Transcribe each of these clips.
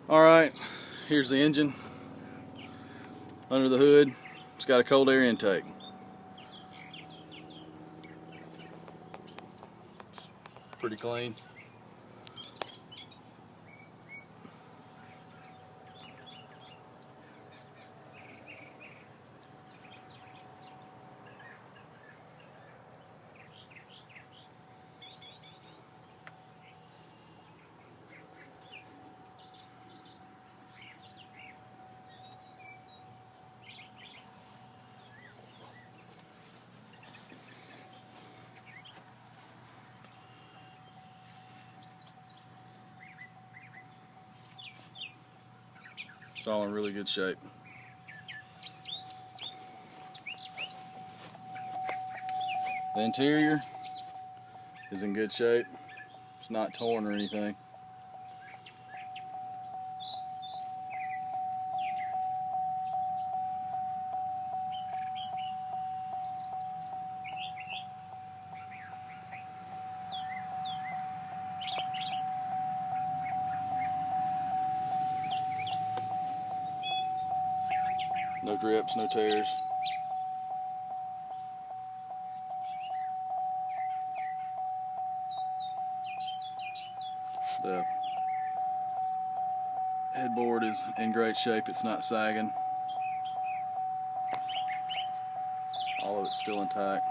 Alright, here's the engine. Under the hood, it's got a cold air intake. Pretty clean. It's all in really good shape. The interior is in good shape. It's not torn or anything. No drips, no tears. The headboard is in great shape. It's not sagging. All of it's still intact.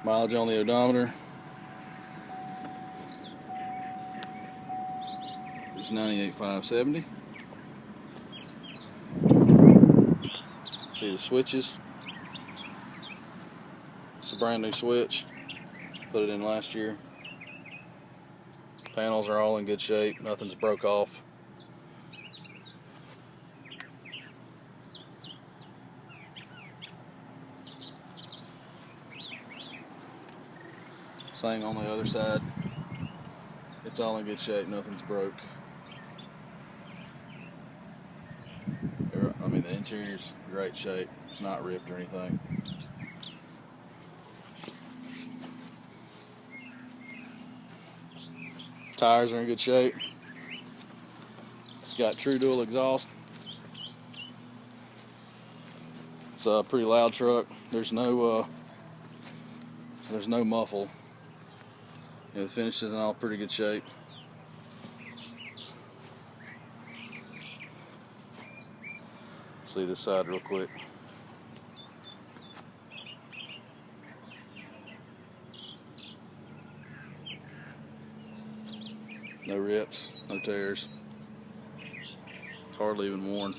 Mileage on the odometer is 98,570. See the switches. It's a brand new switch. Put it in last year. Panels are all in good shape. Nothing's broke off. Same on the other side. It's all in good shape. Nothing's broke. I mean, the interior's in great shape. It's not ripped or anything. Tires are in good shape. It's got true dual exhaust. It's a pretty loud truck. There's no muffle. The finish is in all pretty good shape. See this side real quick. No rips, no tears. It's hardly even worn.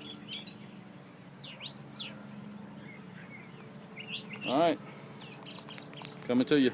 All right, coming to you.